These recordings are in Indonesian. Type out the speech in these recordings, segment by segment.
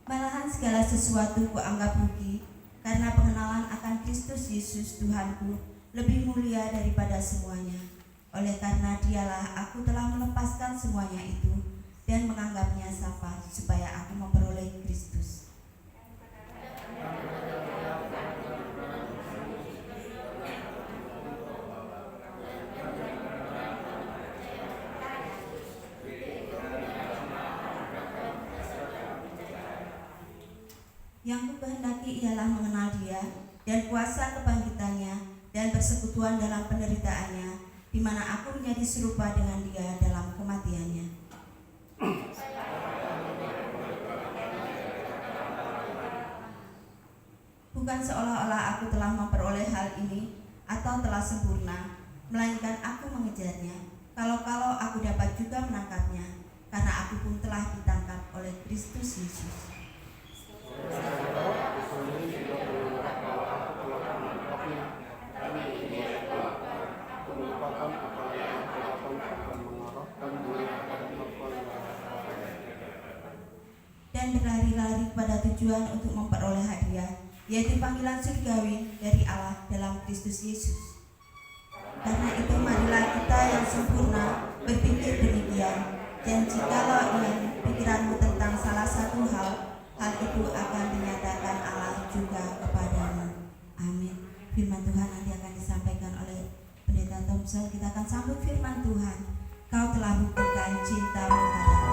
Malahan segala sesuatu kuanggap rugi, karena pengenalan akan Kristus Yesus Tuhanku lebih mulia daripada semuanya. Oleh karena dialah aku telah melepaskan semuanya itu dan menganggapnya sampah supaya aku memperoleh Kristus. Yang kukehendaki ialah mengenal Dia dan kuasa kebangkitannya dan persekutuan dalam penderitaannya, di mana aku menjadi serupa dengan Dia dalam kematiannya. Bukan seolah-olah aku telah memperoleh hal ini atau telah sempurna, melainkan aku mengejarnya, kalau-kalau aku dapat juga menangkapnya, karena aku pun telah ditangkap oleh Kristus Yesus. Dan berlari-lari pada tujuan untuk memperoleh hadiah, yaitu panggilan surgawi dari Allah dalam Kristus Yesus. Karena itu marilah kita yang sempurna berpikir demikian, dan jikalau yang pikiranmu tentang salah satu hal itu akan dinyatakan Allah juga kepadamu. Amin. Firman Tuhan nanti akan disampaikan oleh Pendeta Thompson. Kita akan sambut firman Tuhan. Kau telah buktikan cintamu padaku.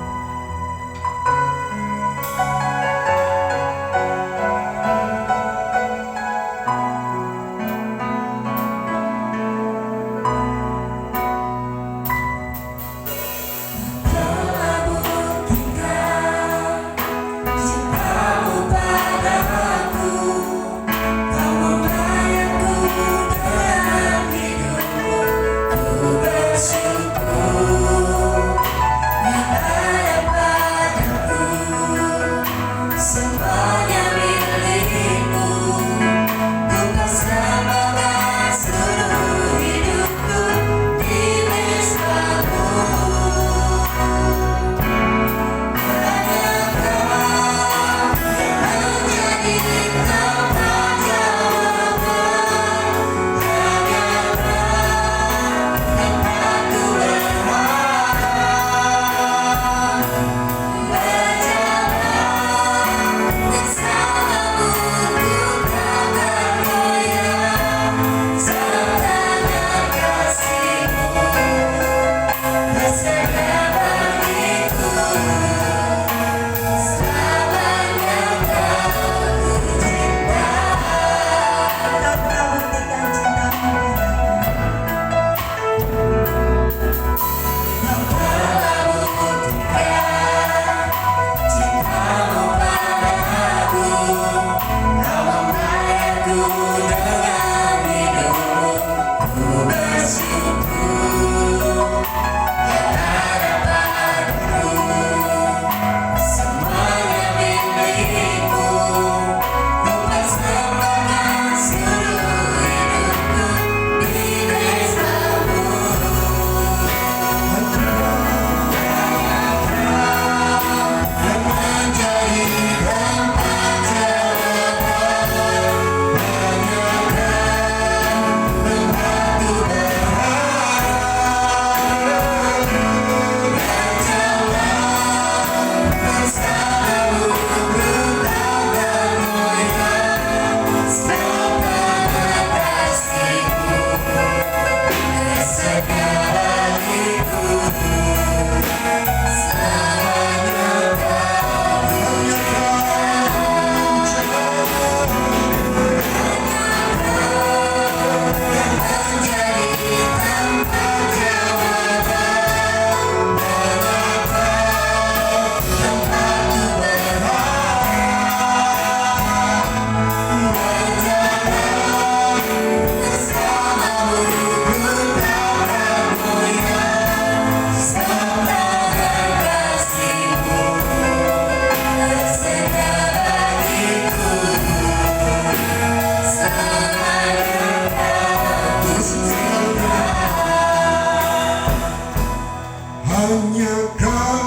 Hanya Kau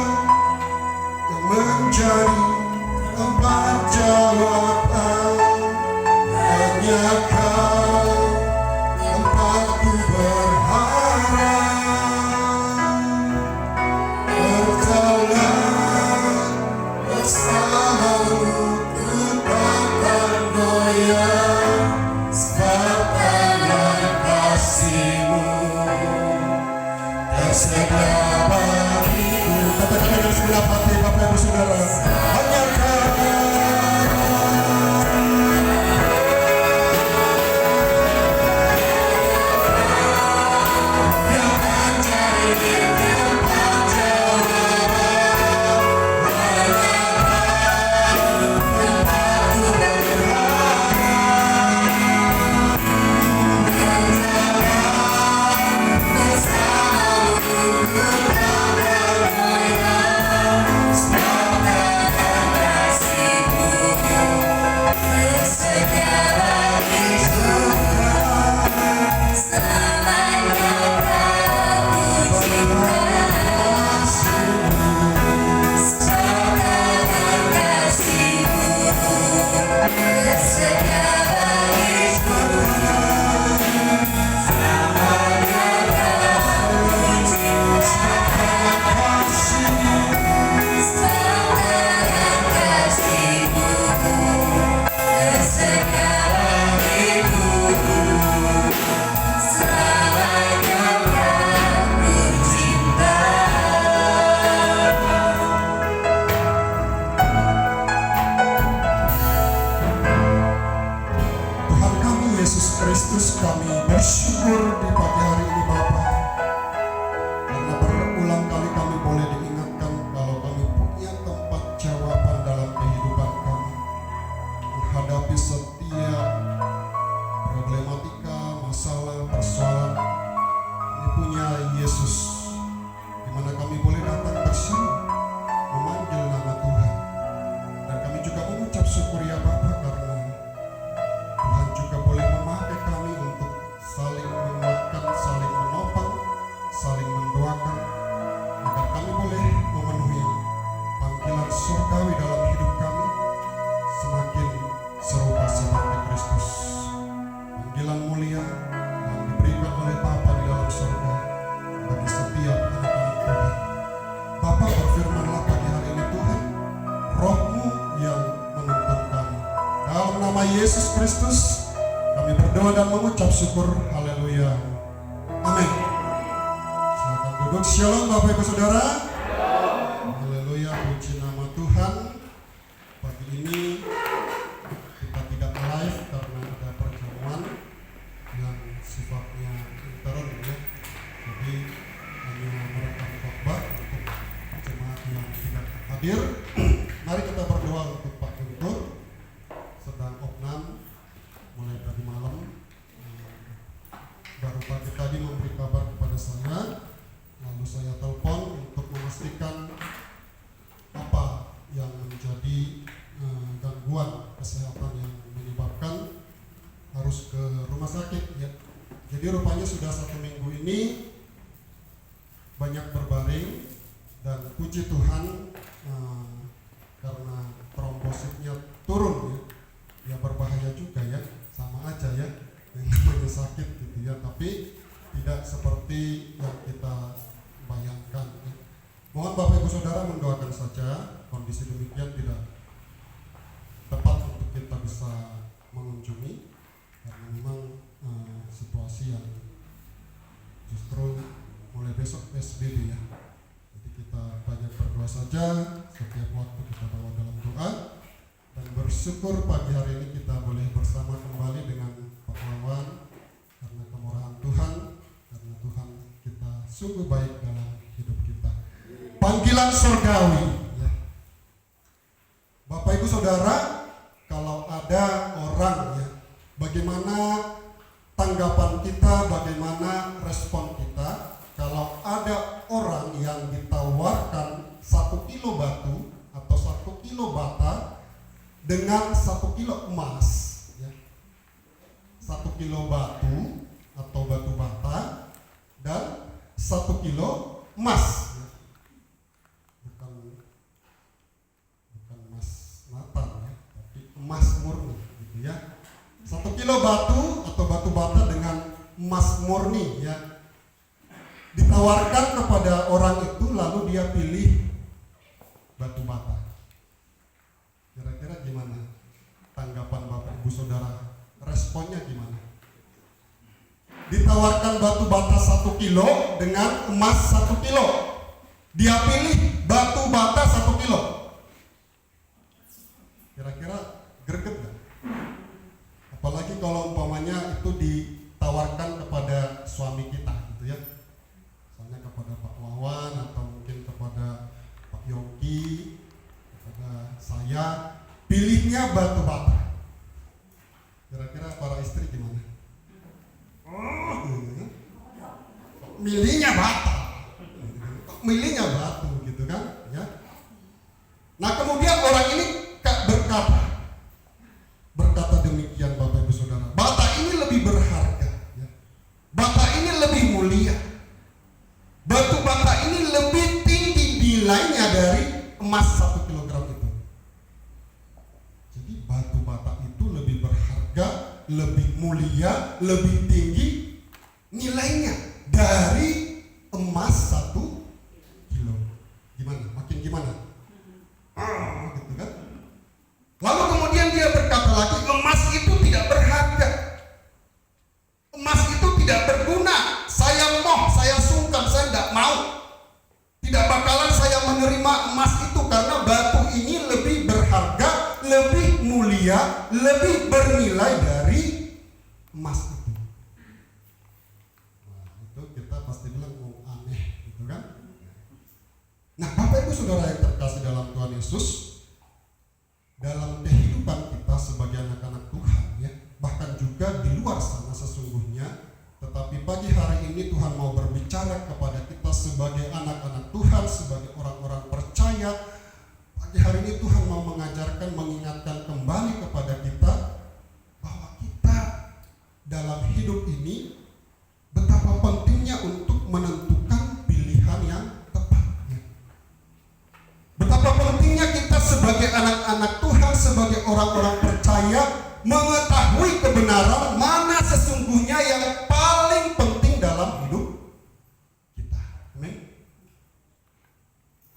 yang menjadi tempat Katakan dengan segenap hati Bapak Ibu Saudara, hanya Kristus, kami bersyukur di pagi hari ini Bapa, karena berulang kali kami boleh diingatkan kalau kami punya tempat jawaban dalam kehidupan kami menghadapi setiap problematika, masalah, persoalan. Kami punya Yesus, di mana kami boleh datang bersama memanggil nama Tuhan, dan kami juga mengucap syukur ya Bapa, karena Tuhan juga boleh memakai kami untuk saling menguatkan, saling menopang, saling mendoakan, agar kami boleh memenuhi panggilan surgawi dalam hidup kami, semakin serupa seperti Kristus. Panggilan mulia yang diberikan oleh Bapa di dalam surga bagi setiap anak-anak Tuhan. Bapa, berfirmanlah pagi hari ini Tuhan, Roh-Mu yang menuntun kami. Dalam nama Yesus Kristus kami berdoa dan mengucap syukur. Haleluya. Amin. Silakan duduk. Shalom Bapak Ibu Saudara. Haleluya, puji nama Tuhan. Pagi ini kita tidak live karena ada perjamuan yang sifatnya intern ya. Jadi hanya merekam khotbah untuk jemaat yang tidak hadir. Mari kita berdoa untuk Pak Guntur, sedang opnam mulai tadi malam. Baru pagi tadi memberi kabar kepada saya, lalu saya telepon untuk memastikan apa yang menjadi gangguan kesehatan yang menyebabkan harus ke rumah sakit ya. Jadi rupanya sudah 1 minggu ini banyak berbaring, dan puji Tuhan karena trombositnya turun ya. Ya berbahaya juga ya, sama aja ya, yang namanya sakit gitu ya, tapi tidak seperti yang kita bayangkan ya. Mohon Bapak Ibu Saudara mendoakan saja, kondisi demikian tidak tepat untuk kita bisa mengunjungi, karena memang situasi yang justru mulai besok PSBB ya. Jadi kita banyak berdoa saja, setiap waktu kita bawa dalam doa, dan bersyukur pagi hari ini kita boleh bersama kembali dengan Pak Wawan, karena kemurahan Tuhan, karena Tuhan kita sungguh baik dalam hidup kita. Panggilan surgawi ya. Bapak Ibu Saudara, kalau ada orang ya, bagaimana tanggapan kita, bagaimana respon kita kalau ada orang yang ditawarkan 1 kilo batu atau 1 kilo bata dengan 1 kilo emas ya. 1 kilo batu atau batu bata dan 1 kilo emas ya. Bukan emas Natal ya, tapi emas murni gitu ya. 1 kilo batu atau batu bata dengan emas murni ya, ditawarkan kepada orang itu, lalu dia pilih batu bata. Kira-kira gimana tanggapan Bapak Ibu Saudara? Responnya gimana? ditawarkan batu bata 1 kilo dengan emas 1 kilo. Dia pilih batu bata 1 kilo. Kira-kira greget gak? Apalagi kalau umpamanya itu ditawarkan kepada suami kita gitu ya. Misalnya kepada Pak Wawan atau mungkin kepada Pak Yongki, kepada saya, pilihnya batu bata. Kira-kira para istri gimana? Milihnya bata. Milihnya batu gitu kan ya. Nah kemudian orang ini berkata demikian Bapak Ibu Saudara, bata ini lebih berharga ya. Bata ini lebih mulia, batu bata ini lebih tinggi nilainya dari emas 1 kilogram itu. Jadi batu bata itu lebih berharga, lebih mulia, lebih tinggi nilainya dari emas 1 kilo. Gimana? Makin gimana? Gitu kan? Lalu kemudian dia berkata lagi, emas itu tidak berharga. Emas itu tidak berguna. Saya sungkan, saya tidak mau. Tidak bakalan saya menerima emas itu karena batu ini lebih berharga, lebih mulia, lebih bernilai dari emas itu. Nah, itu kita pasti bilang aneh, gitu kan? Nah, Bapak Ibu Saudara yang terkasih dalam Tuhan Yesus, dalam kehidupan kita sebagai anak-anak Tuhan ya, bahkan juga di luar sana sesungguhnya, tetapi pagi hari ini Tuhan mau berbicara kepada kita sebagai anak-anak Tuhan, sebagai orang-orang percaya. Pagi hari ini Tuhan mau mengajarkan, mengingatkan kembali kepada kita bahwa kita dalam hidup ini betapa pentingnya untuk menentukan pilihan yang tepat ya. Betapa pentingnya kita sebagai anak-anak Tuhan, sebagai orang-orang percaya, mengetahui kebenaran mana sesungguhnya yang paling penting dalam hidup kita. Amin.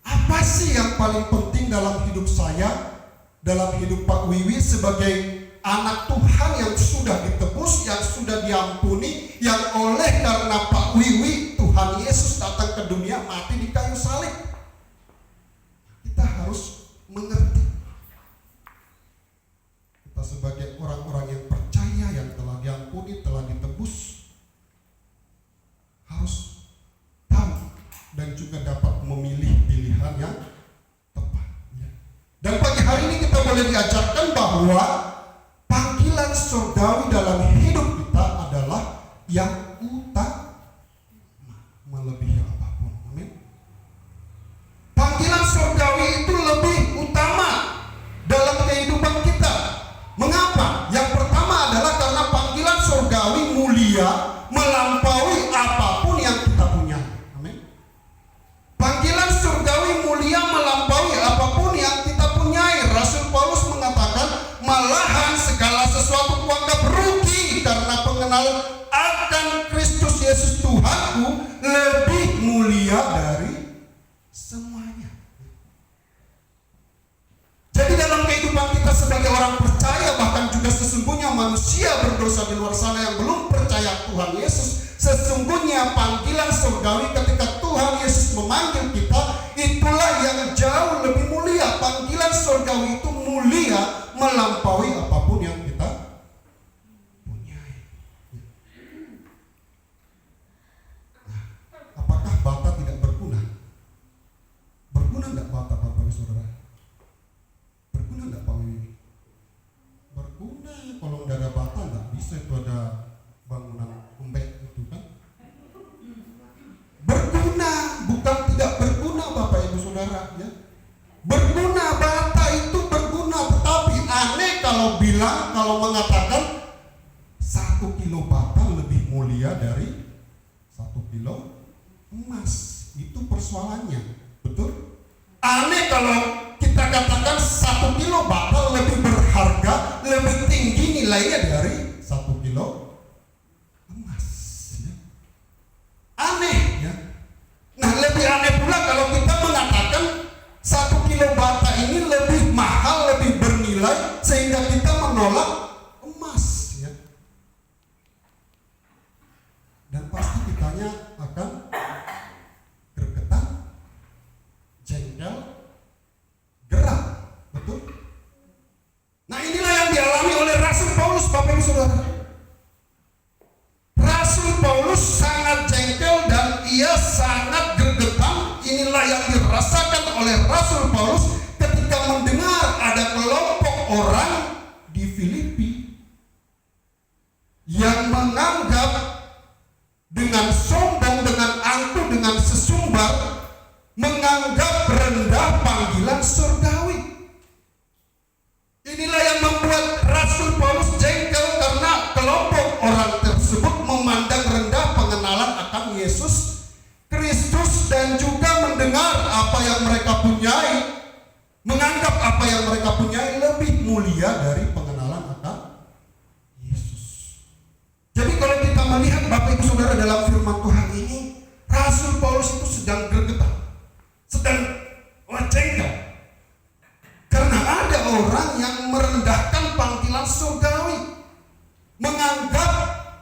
Apa sih yang paling penting dalam hidup saya, dalam hidup Pak Wiwi sebagai anak Tuhan yang sudah ditebus, yang sudah diampuni, yang oleh karena Pak Wiwi Tuhan Yesus datang ke dunia mati di kayu salib. Kita harus mengerti. Kita sebagai orang-orang yang percaya, yang telah diampuni, telah ditebus, harus tahu dan juga dapat memilih pilihan yang tepat ya. Dan pagi hari ini kita boleh diajarkan bahwa panggilan surgawi dalam hidup kita adalah yang utama, melebihi apapun. Amin. Panggilan surgawi itu lebih utama dalam kehidupan kita. Mengapa? Yang pertama adalah karena panggilan surgawi mulia, melampaui apapun yang kita punya. Amin. Panggilan surgawi mulia melampaui apapun yang kita punyai. Rasul Paulus mengatakan, malahan segala sesuatu kuanggap rugi karena pengenal akan Kristus Yesus Tuhanku lebih mulia dari semuanya. Jadi dalam kehidupan kita sebagai orang percaya, bahkan juga sesungguhnya manusia berdosa di luar sana yang belum percaya Tuhan Yesus, sesungguhnya panggilan surgawi ketika Tuhan Yesus memanggil kita, itulah yang jauh lebih mulia. Panggilan surgawi itu mulia melampaui apapun yang kita punyai. Nah, apakah bata tidak berguna? Berguna enggak bata, Bapak Ibu Saudara? Berguna enggak Pak Wiwi? Berguna. Kalau enggak ada bata enggak bisa itu ada bangunan umbek itu kan. Berguna, bukan tidak berguna Bapak Ibu Saudara ya. Berguna, bata itu berguna, tetapi aneh kalau mengatakan 1 kilo bata lebih mulia dari 1 kilo emas. Itu persoalannya, betul? Aneh kalau kita katakan 1 kilo bata lebih berharga, lebih tinggi nilainya dari 1 kilo emas ya. Aneh ya. Nah, lebih aneh pula kalau kita mengatakan 1 kilo bata ini lebih mahal, lebih bernilai, sehingga kita menolak emas ya. inilah yang dirasakan oleh Rasul Paulus ketika mendengar ada kelompok orang di Filipi yang menganggap dengan sombong, dengan angkuh, dengan sesumbar, menganggap rendah panggilan surgawi. Inilah yang membuat Rasul Paulus jengkel karena kelompok orang tersebut memandang rendah pengenalan akan Yesus Kristus dan juga mendengar apa yang mereka punyai, menganggap apa yang mereka punyai lebih mulia dari pengenalan akan Yesus. Jadi kalau kita melihat Bapak Ibu Saudara dalam firman Tuhan ini, Rasul Paulus itu sedang gregetan, sedang jengkel karena ada orang yang merendahkan panggilan surgawi, menganggap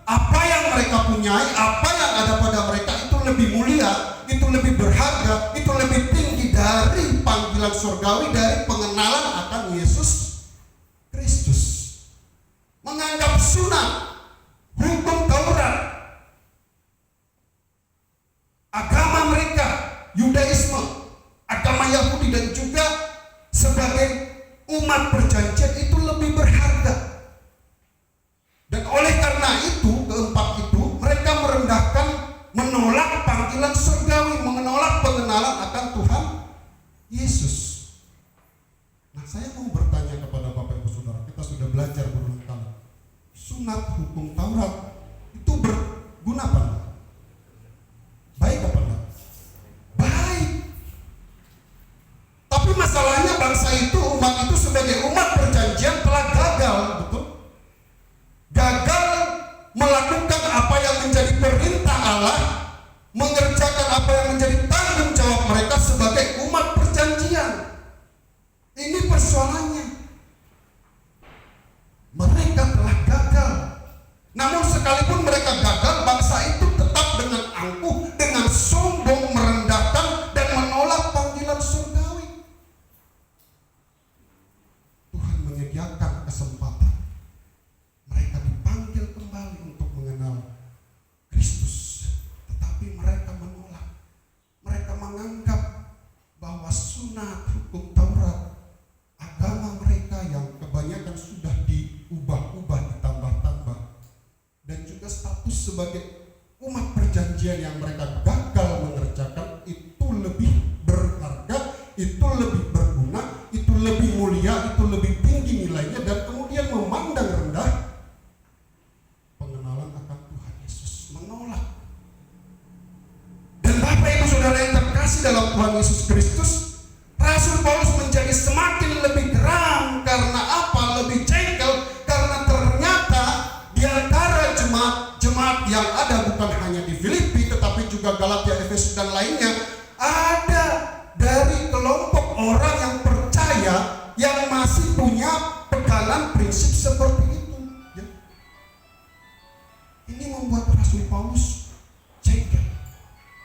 apa yang mereka punyai, apa yang ada pada mereka itu lebih mulia, itu lebih berharga, itu lebih tinggi dari panggilan surgawi, dari pengenalan akan Yesus Kristus. Menganggap sunat, hukum Taurat, agama mereka, Yudaisme, agama Yahudi dan juga sebagai umat perjanjian itu lebih berharga. Dan oleh karena itu, keempat itu, mereka merendahkan, menolak panggilan surgawi, menolak pengenalan akan Tuhan Yesus. Nah, saya mau bertanya kepada Bapak Ibu Saudara, kita sudah belajar berulang kali. Sunat, hukum Taurat itu berguna apa enggak? Baik apa enggak? Baik. Tapi masalahnya bangsa itu, umat itu sebagai umat perjanjian telah gagal, betul? Gagal melakukan apa yang menjadi perintah Allah, mengerjakan apa yang menjadi tanggung jawab mereka sebagai umat perjanjian. Ini persoalannya. Mereka telah gagal. Namun sekalipun mereka gagal, bangsa itu tetap dengan angkuh, dengan sombong, merendahkan dan menolak panggilan surgawi. Tuhan menyediakan kesempatan. Mereka dipanggil kembali untuk mengenal Kristus, tetapi mereka menolak. Mereka menganggap bahwa sunat, hukum Taurat, agama mereka yang kebanyakan sudah diubah-ubah, ditambah-tambah, dan juga status sebagai umat perjanjian yang mereka gagal mengerjakan itu lebih berharga, itu lebih berguna, itu lebih mulia, itu lebih tinggi nilainya, dan kemudian memandang rendah pengenalan akan Tuhan Yesus, menolak. Dan Bapak Ibu Saudara yang terkasih dalam Tuhan Yesus Kristus, Rasul Paulus menjadi semakin lebih geram karena apa? Lebih jengkel karena ternyata di antara jemaat yang ada bukan hanya di Filipi tetapi juga Galatia, Efesus dan lainnya, ada dari kelompok orang yang percaya yang masih punya pegangan prinsip seperti itu, ya. Ini membuat Rasul Paulus jengkel.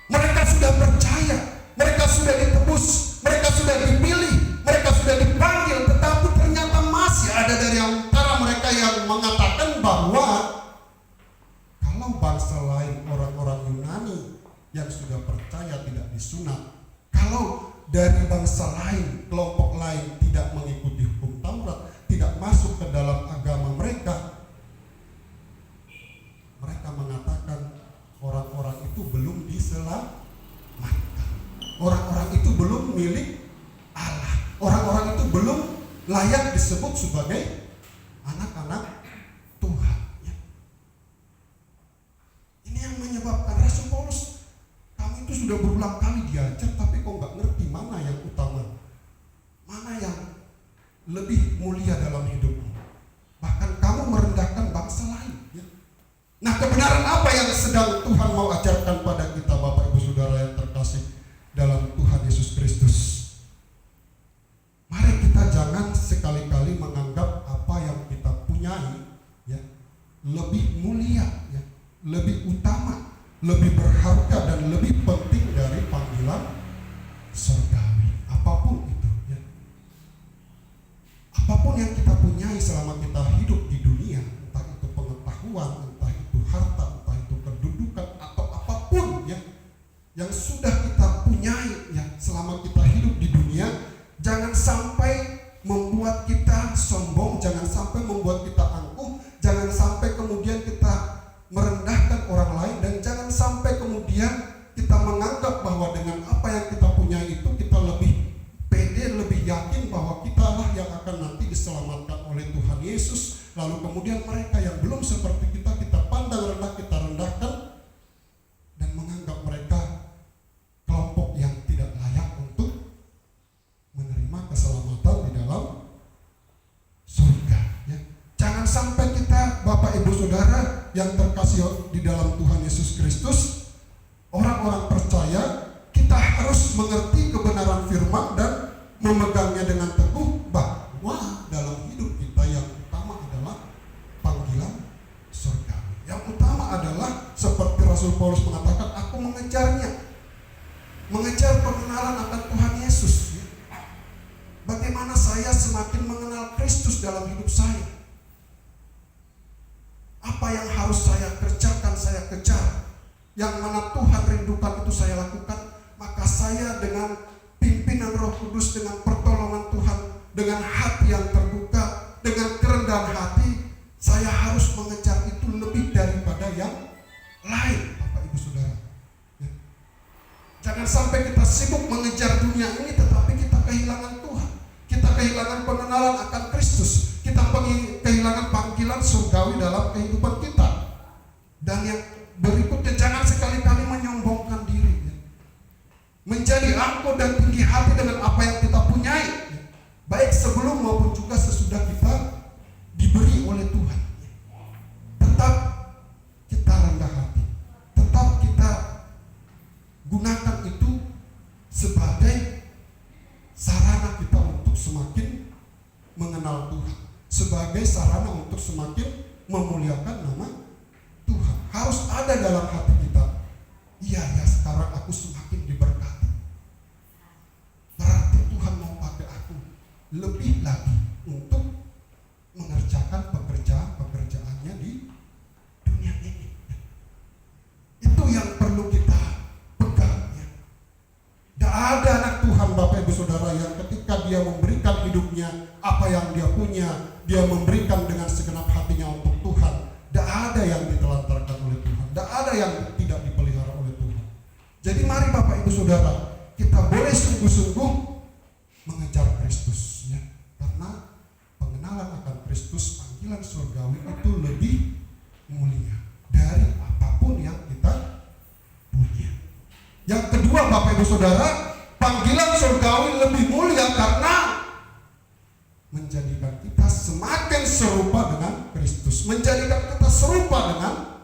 Mereka sudah percaya, mereka sudah ditebus, mereka sudah dipilih, mereka sudah dipanggil, tetapi ternyata masih ada dari antara mereka yang mengatakan bahwa kalau bangsa lain, orang-orang Yunani yang sudah percaya tidak disunat, kalau dari bangsa lain, kelompok lain tidak mengikuti hukum Taurat, tidak masuk ke dalam agama mereka, mereka mengatakan orang-orang itu belum diselamatkan, orang-orang itu belum milik Allah, orang-orang itu belum layak disebut sebagai anak-anak Tuhan, ya. Ini yang menyebabkan Rasul Paulus, kamu itu sudah berulang kali diajar tapi kok nggak ngerti mana yang utama, mana yang lebih mulia dalam hidupmu, bahkan kamu merendahkan bangsa lain, ya. Nah, kebenaran apa yang sedang Tuhan mau ajarkan pada kita Bapak Ibu Saudara yang terkasih dalam Tuhan Yesus Kristus? Mari kita jangan sekali-kali menganggap apa yang kita punyai, ya, lebih mulia, ya, lebih utama, lebih berharga dan lebih penting dari panggilan surgawi, apapun itu, ya. Apapun yang kita punyai selama kita hidup di dunia, entah itu pengetahuan, entah itu harta, entah itu kedudukan atau apapun, ya, kemudian mereka yang belum seperti kita pandang rendah, kita rendahkan dan menganggap mereka kelompok yang tidak layak untuk menerima keselamatan di dalam surga, ya. Jangan sampai kita, Bapak Ibu Saudara yang terkasih di dalam Tuhan Yesus Kristus, orang-orang percaya, kita harus mengerti kebenaran firman dan memegangnya dengan teguh, bahwa dalam hidup kita yang utama adalah panggilan surga. Yang utama adalah seperti Rasul Paulus mengatakan, aku mengejar pengenalan akan Tuhan Yesus. Bagaimana saya semakin mengenal Kristus dalam hidup saya? Apa yang harus saya kerjakan, saya kejar. Yang mana Tuhan rindukan itu saya lakukan. Maka saya dengan pimpinan Roh Kudus, dengan pertolongan Tuhan, dengan hati yang terbuka, dengan kerendahan hati, saya harus mengejar itu lebih daripada yang lain, Bapak Ibu Saudara. Ya. Jangan sampai kita sibuk mengejar dunia ini tetapi kita kehilangan Tuhan. Kita kehilangan pengenalan akan Kristus. Kita kehilangan panggilan surgawi dalam kehidupan kita. Dan yang berikutnya, jangan sekali-kali menyombongkan diri, ya. Menjadi angkuh dan tinggi hati dengan apa yang kita punyai, ya. Baik sebelum maupun juga sesudah kita diberi oleh Tuhan, ya. Tetap kita rendah hati. Tetap kita gunakan itu sebagai sarana kita untuk semakin mengenal Tuhan, sebagai sarana untuk semakin memuliakan nama Tuhan. Harus ada dalam hati kita, iya ya, sekarang aku semakin diberkati, berarti Tuhan mau pakai aku lebih lagi untuk mengerjakan pekerjaan-pekerjaannya di dunia ini. Itu yang perlu kita pegang, ya. Tidak ada anak Tuhan, Bapak Ibu Saudara, yang ketika dia memberikan hidupnya, apa yang dia punya, dia memberikan dengan segenap hatinya untuk Tuhan. Tidak ada yang ditelantarkan oleh Tuhan, tidak ada yang tidak dipelihara oleh Tuhan. Jadi mari Bapak Ibu Saudara, kita boleh sungguh-sungguh mengejar Kristus, ya. Karena pengenalan akan Kristus, panggilan surgawi itu lebih mulia dari apapun yang kita punya. Yang kedua, Bapak Ibu Saudara, panggilan surgawi lebih mulia karena menjadikan kita semakin serupa dengan Kristus, menjadikan kita serupa dengan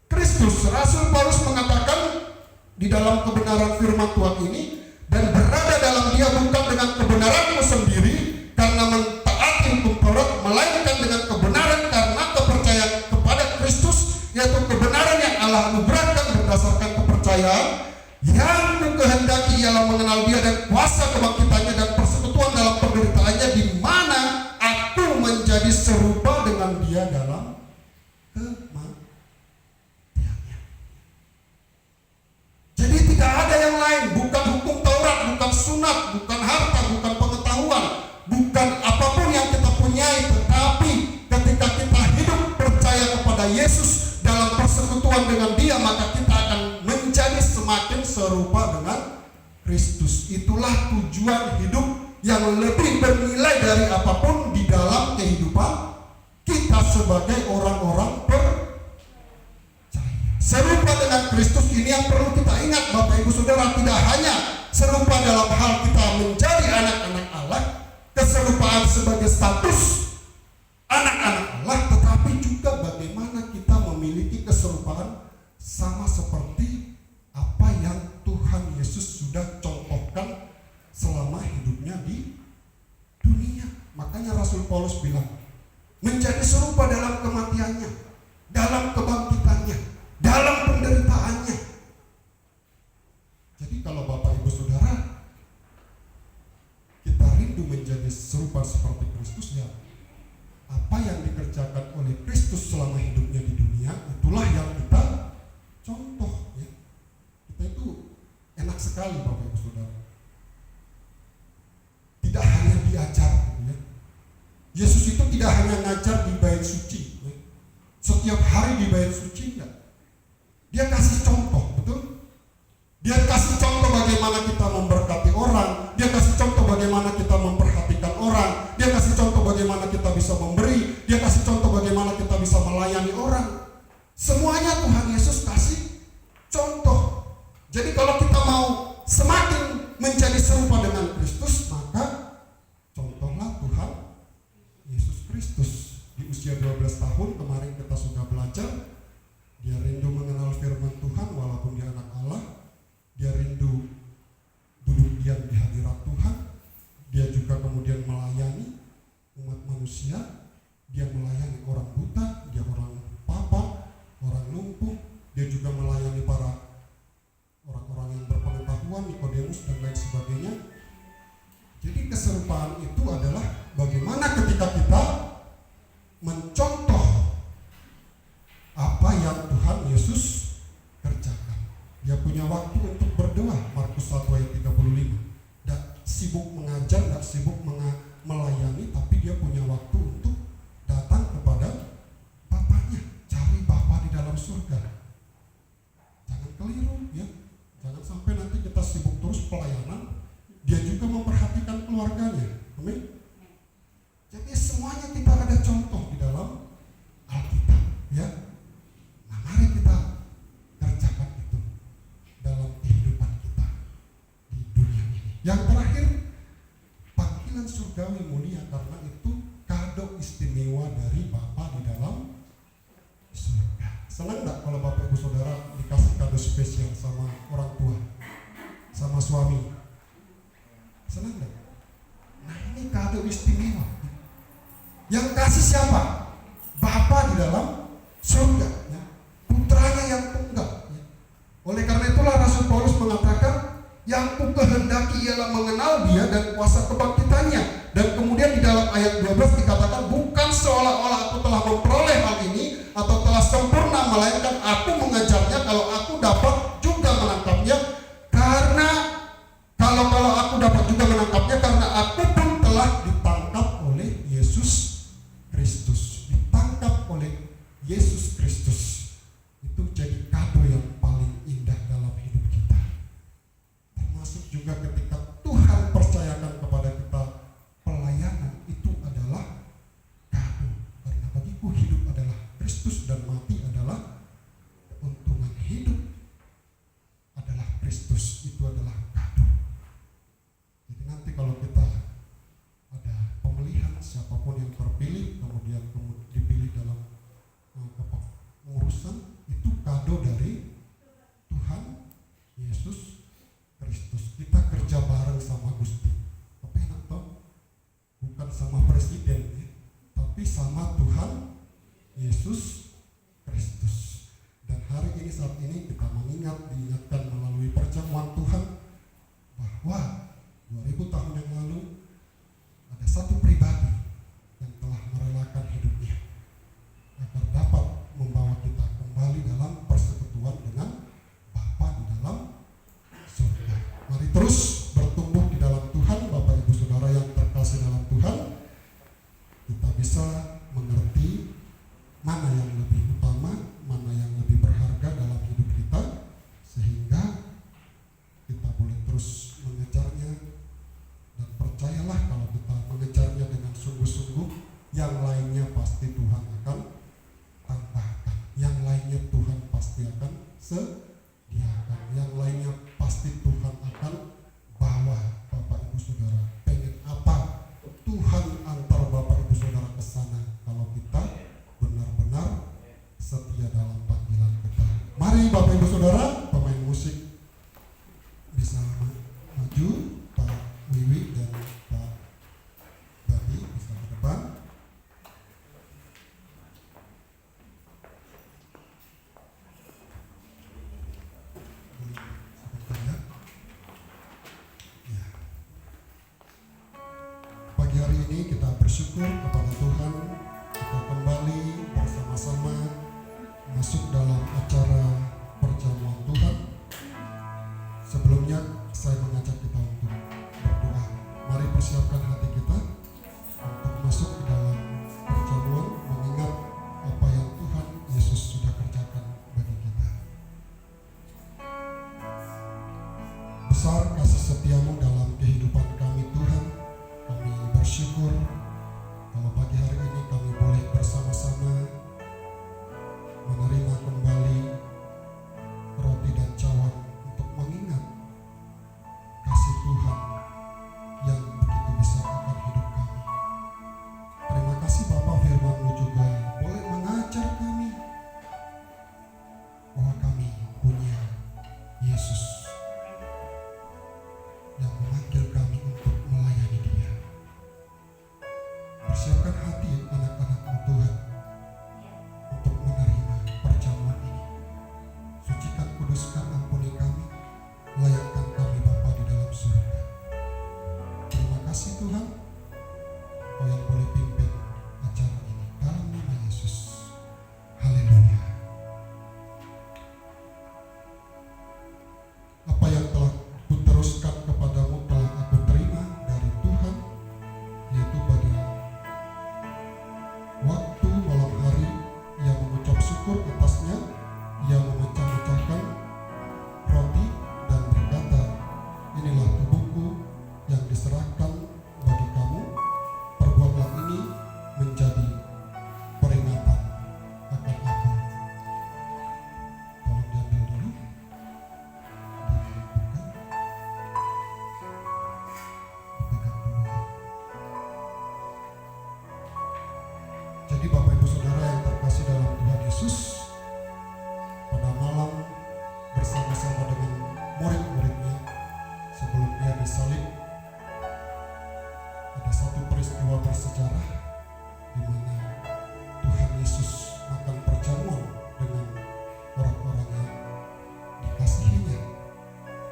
Kristus. Rasul Paulus mengatakan di dalam kebenaran firman Tuhan ini, dan berada dalam dia bukan dengan kebenaranmu sendiri karena mentaati hukum Taurat, melainkan dengan kebenaran karena kepercayaan kepada Kristus, yaitu kebenaran yang Allah anugerahkan berdasarkan kepercayaan yang kukehendaki ialah mengenal dia dan kuasa kebangkitannya dan persekutuan dalam penderitaannya, di mana aku menjadi serupa dengan dia dalam kematiannya. Jadi tidak ada yang lain, bukan hukum Taurat, bukan sunat, bukan harta, bukan pengetahuan, bukan apapun yang kita punyai, tetapi ketika kita hidup percaya kepada Yesus dalam persekutuan dengan dia, maka kita akan menjadi semakin serupa dengan Kristus. Itulah tujuan hidup yang lebih bernilai dari apapun di dalam kehidupan kita sebagai orang-orang percaya. Serupa dengan Kristus ini yang perlu kita ingat, Bapak Ibu Saudara, tidak hanya serupa dalam hal kita menjadi anak-anak Allah, keserupaan sebagai status anak-anak Allah, tetapi juga bagaimana kita memiliki keserupaan sama seperti apa yang Tuhan Yesus sudah contohkan selama hidupnya di dunia. Makanya Rasul Paulus bilang, menjadi serupa dalam kematiannya, dalam kebangkitannya, dalam penderitaannya. Jadi kalau Bapak Ibu Saudara kita rindu menjadi serupa seperti Kristus, ya apa yang dikerjakan oleh Kristus selama hidupnya di dunia, itulah yang kita contoh, ya. Kita itu enak sekali Bapak Ibu Saudara, tidak hanya diajar, ya. Yesus itu tidak hanya ngajar di bait suci, ya. Setiap hari di bait suci, enggak. Dia kasih contoh, betul? Dia kasih contoh bagaimana kita memberkati orang, dia kasih contoh bagaimana kita memperhatikan orang, dia kasih contoh bagaimana kita bisa memberi, dia kasih contoh bagaimana kita menjadi serupa dengan Kristus, maka contohlah Tuhan Yesus Kristus. Di usia 12 tahun kemarin kita sudah belajar, dia rindu mengenal firman Tuhan walaupun dia anak Allah. Dia rindu duduk diam di hadirat Tuhan. Dia juga kemudian melayani umat manusia. Dia melayani orang buta, dia orang papa, orang lumpuh. Dia juga melayani para orang-orang yang berpengetahuan, Nikodemus dan lain sebagainya. Jadi keserupaan itu adalah bagaimana ketika kita mencontoh apa yang Tuhan Yesus kerjakan. Dia punya waktu untuk berdoa, Markus 1 ayat 35. Tidak sibuk mengajar, tidak sibuk melayani, tapi dia punya waktu untuk datang kepada Bapaknya, cari Bapa di dalam surga. Jangan keliru ya, jangan sampai nanti kita sibuk terus pelayanan, dia juga memperhatikan keluarganya. Amin. Jadi semuanya kita ada contoh di dalam Alkitab ya. Nah, mari kita kerjakan itu dalam kehidupan kita di dunia ini. Yang terakhir, panggilan surgawi mulia karena itu kado istimewa dari Bapa di dalam surga. Senang enggak kalau Bapak Ibu Saudara dikasih kado spesial sama orang tua, sama suami? Senang enggak? Nah, ini kado istimewa. Yang kasih siapa? Bapa di dalam surga ya. Putranya yang tunggal ya. Oleh karena itulah Rasul Paulus mengatakan, yang ku kehendaki ialah mengenal dia dan kuasa kebangkitannya. Dan kemudian di dalam ayat 12 dikatakan, bukan seolah-olah aku telah memperoleh hal ini atau telah sempurna, melainkan aku mengejarnya kalau aku dapat juga menangkapnya. Karena kalau aku dapat juga menangkapnya, karena aku pun telah ditangkap oleh Yesus Kristus. Ditangkap oleh Yesus Kristus. Itu jadi kado yang paling indah dalam hidup kita. Termasuk juga ketika Tuhan percayakan kepada kita pelayanan, itu adalah kado. Karena bagiku hidup adalah Kristus dan mati adalah keuntungan. Hidup adalah Kristus, itu adalah kado. Jadi nanti kalau kita ada pemilihan, siapapun yang terpilih kemudian dipilih dalam pengurusan, itu kado dari Tuhan Yesus Kristus. Kita kerja bareng sama Gusti. Tapi enak toh? Bukan sama presiden ya, tapi sama Tuhan Yesus Kristus. Dan hari ini, saat ini kita diingatkan melalui perjamuan Tuhan bahwa 2000 tahun yang lalu ada satu pribadi yang telah merelakan hidupnya agar dapat membawa kita kembali dalam persekutuan dengan Bapa di dalam surga. Mari terus bertumbuh di dalam Tuhan, Bapak Ibu Saudara yang terkasih dalam Tuhan. Kita bisa mengerti mana yang lebih utama, mana yang lebih berharga dalam hidup kita, sehingga kita boleh terus mengejarnya. Dan percayalah, kalau kita mengejarnya dengan sungguh-sungguh, yang lainnya pasti Tuhan akan tambahkan. Yang lainnya Tuhan pasti akan sediakan. Yang lainnya pasti Tuhan akan bawa. Bapak Ibu Saudara, pengen apa? Tuhan antar Bapak Ibu Saudara ke sana kalau kita benar-benar setia dalam panggilan kita. Mari Bapak Ibu Saudara, pemain musik bisa maju, Pak Wiwi dan Pak Badi bisa ke depan. Ya. Pagi hari ini kita bersyukur kepada Tuhan, kita kembali bersama-sama masuk dalam acara perjamuan Tuhan. Sebelumnya saya mengajak kita untuk berdoa. Mari persiapkan hati kita untuk masuk ke dalam perjamuan, mengingat apa yang Tuhan Yesus sudah kerjakan bagi kita. Besar kasih setiamu dalam kehidupan kami Tuhan. Kami bersyukur kalau pagi hari ini kami boleh bersama-sama menerima kembali roti dan cawan untuk mengingat diserahkan bagi kamu, perbuatlah ini menjadi peringatan akan aku. Tolong diambil dulu, dibuka, dipegang dulu. Jadi Bapak Ibu Saudara yang terkasih dalam Tuhan Yesus, pada malam bersama-sama dengan murid-muridnya sebelum dia disalib, ada satu peristiwa bersejarah di mana Tuhan Yesus makan perjamuan dengan orang-orang yang dikasihinya,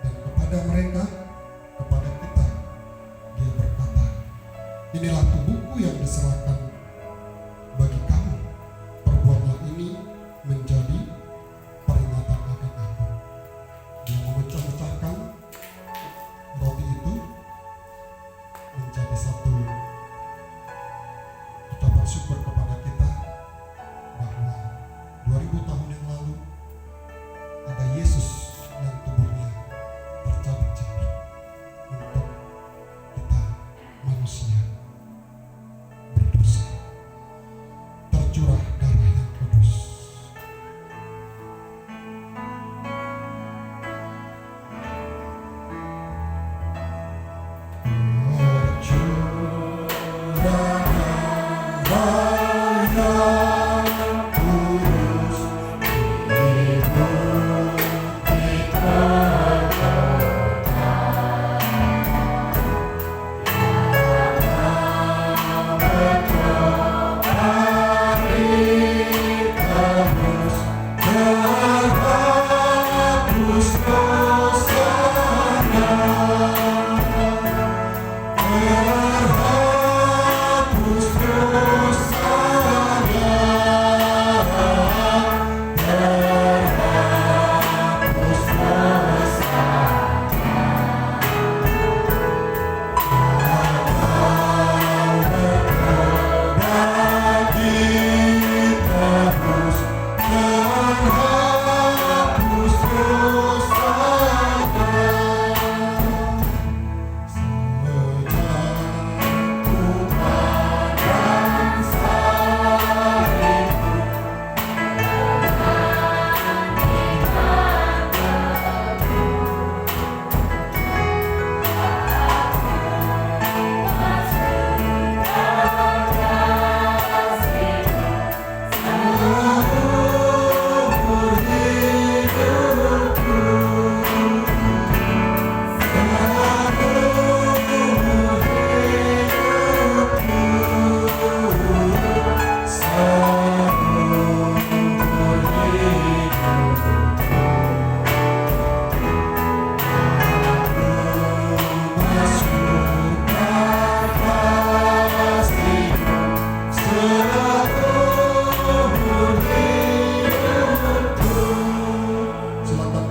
dan kepada mereka, kepada kita, dia berkata, inilah tubuhku yang diserahkan bagi kamu, perbuatlah ini menjadi peringatan akan aku. Dia memecah-mecahkan roti itu menjadi satu ucapan syukur kepada kita bahwa 2000 tahun yang lalu ada Yesus yang tubuhnya tercabik-cabik untuk kita manusia berdosa, tercurah darah yang kudus.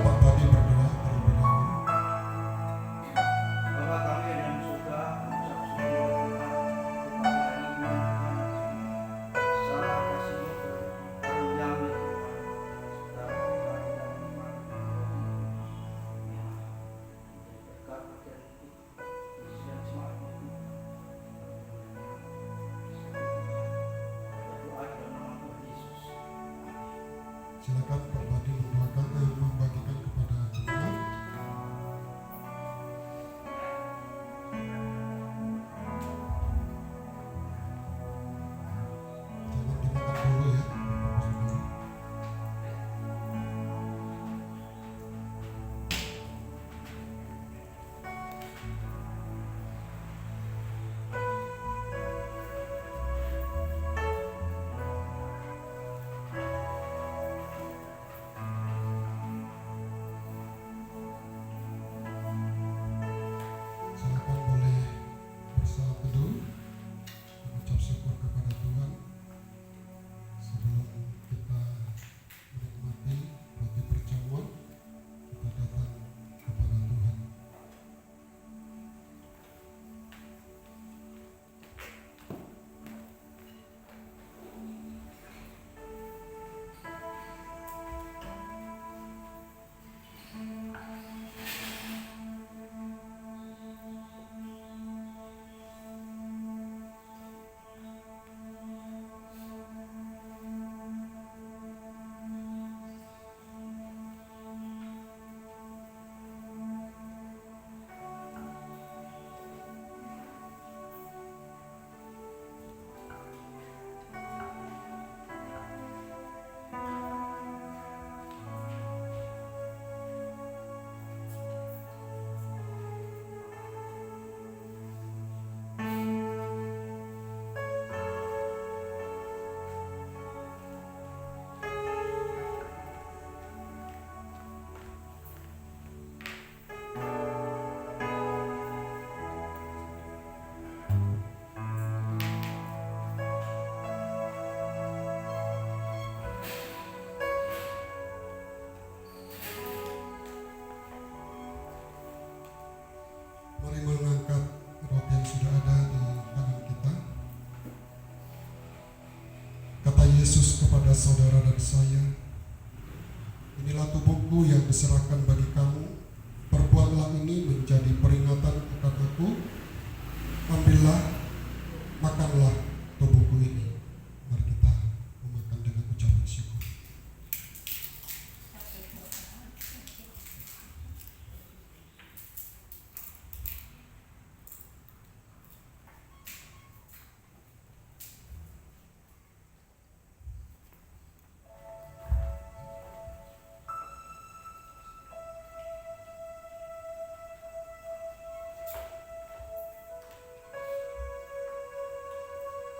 Silakan Pak Badi berdoa terlebih dahulu. Bapa kami yang di surga, mengucap syukur kepada salah kasih panjang dan iman berkat dan semangat berdoa dalam nama Tuhan Yesus. Silakan Pak Badi mendoakan dan membagikan kepada jemaat. Jangan dimakan dulu ya, Bapak Saudara. kepada saudara dan saya, inilah tubuhku yang diserahkan bagi kamu. Perbuatlah ini menjadi peringatan akan aku. Ambillah, makanlah tubuhku ini. Mari kita memakan dengan ucapan syukur.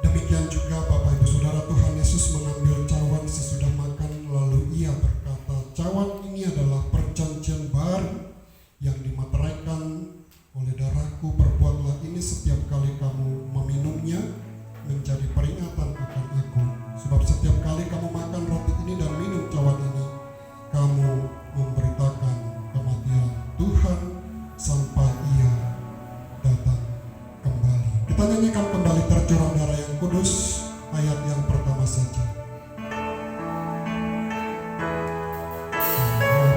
Demikian juga Bapak Ibu Saudara, Tuhan Yesus mengambil cawan sesudah makan, lalu ia berkata, cawan ini adalah perjanjian baru yang dimateraikan oleh darahku. Perbuatlah ini setiap kali kamu meminumnya menjadi peringatan akan aku. Sebab setiap kali kamu makan roti ini dan minum cawan ini, kamu memberitakan kematian Tuhan sampai ia datang kembali. Kita nyanyikan kembali tercurah darah yang kudus, ayat yang pertama saja.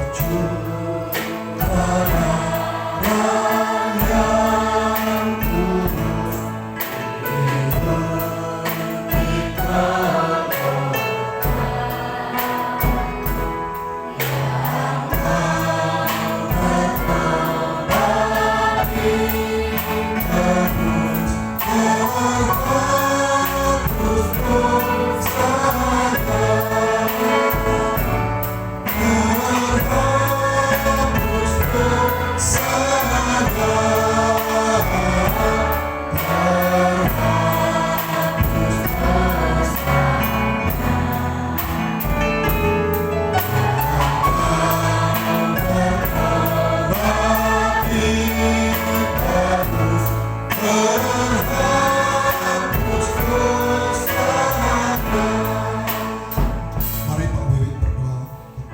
Tercurah darah yang kudus, hidup kita Mari Pak Wiwi berdoa untuk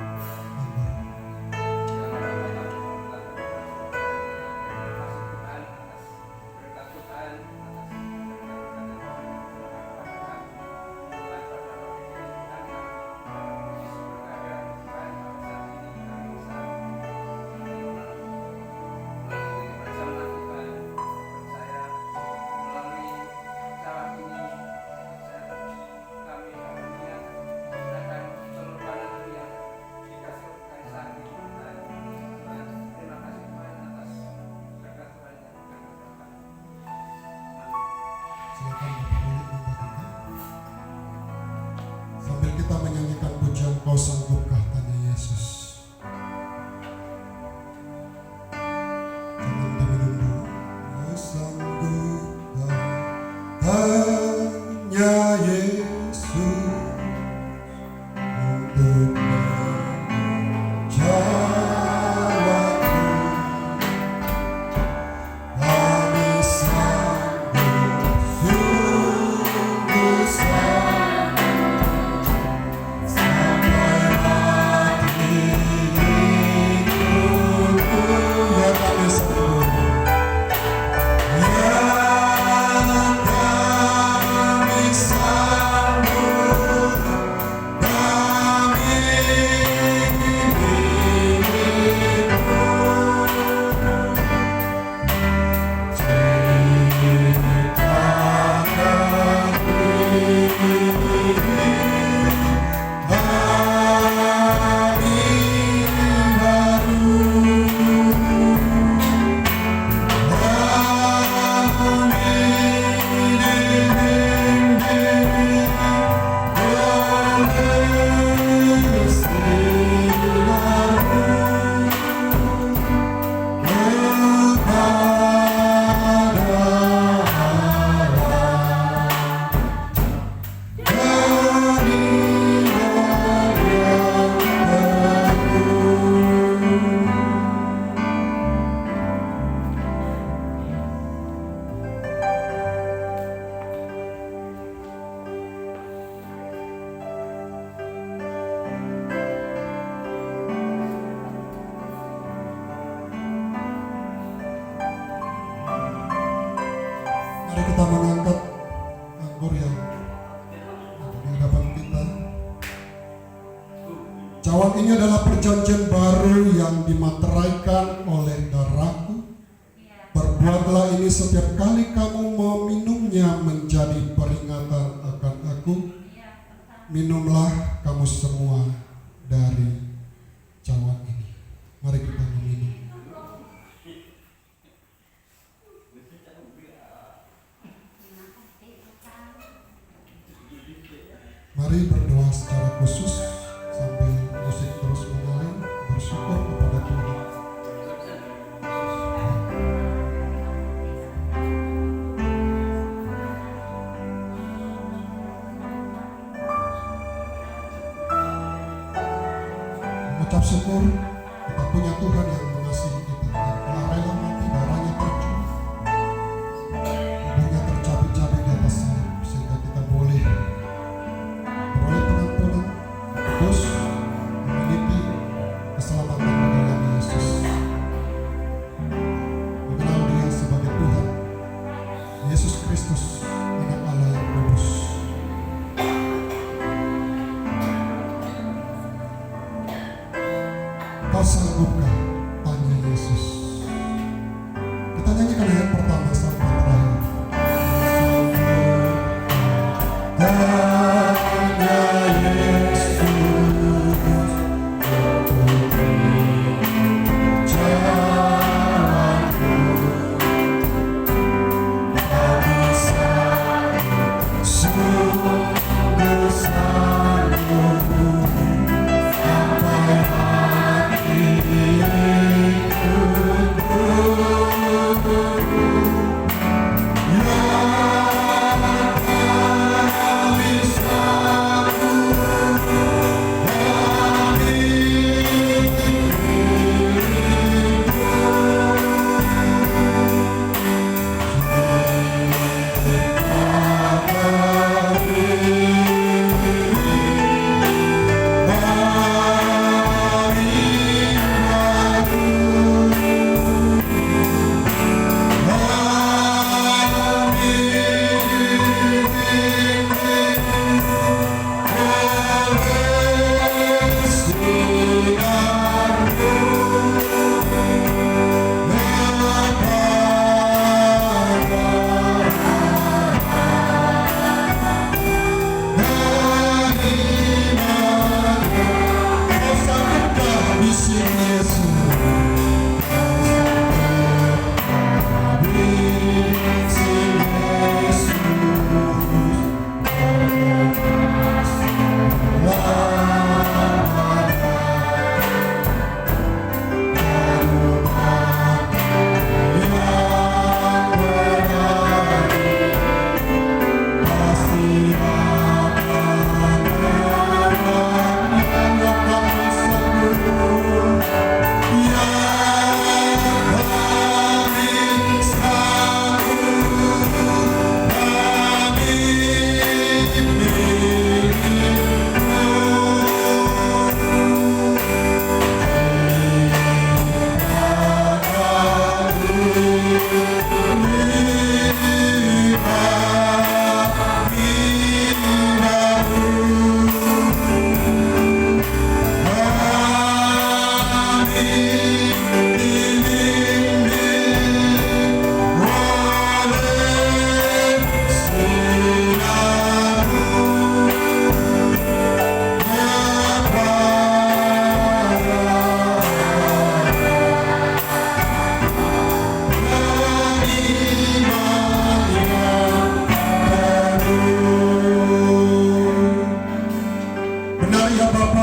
silakan Bapak Wiwi membagikan. Sambil kita menyanyikan pujian Kau Sanggupkah, tanya Yesus. Jangan diminum dulu. Kau sanggupkah, tanya Yesus, untuk menjawabku. Kami sanggup, sungguh sanggup, sampai mati ikutmu. Ya kami sanggup, ya kami sanggup, kami Mari kita mengangkat anggur yang ada di hadapan kita. ini adalah perjanjian baru yang dimateraikan oleh darahku. Perbuatlah ini setiap kali kamu meminumnya menjadi peringatan akan aku. Minumlah kamu semua dari cawan ini. Mari kita meminum. Mari berdoa secara khusus sambil musik terus mengalir, bersyukur kepada Tuhan. Mengucap syukur kita punya Tuhan yang mengasihi kita, yang telah rela mati, darahnya tercurah, tubuhnya tercabik-cabik di atas salib, sehingga kita boleh beroleh pengampunan, kudus, memiliki keselamatan di dalam Yesus, mengenal Dia sebagai Tuhan, Yesus Kristus, Anak Allah yang kudus. Kau sanggupkah? Tanya Yesus. Kita nyanyikan ayat pertama sampai terakhir. Tanya Yesus, jalanku, tak bisa sungguh sanggup sampai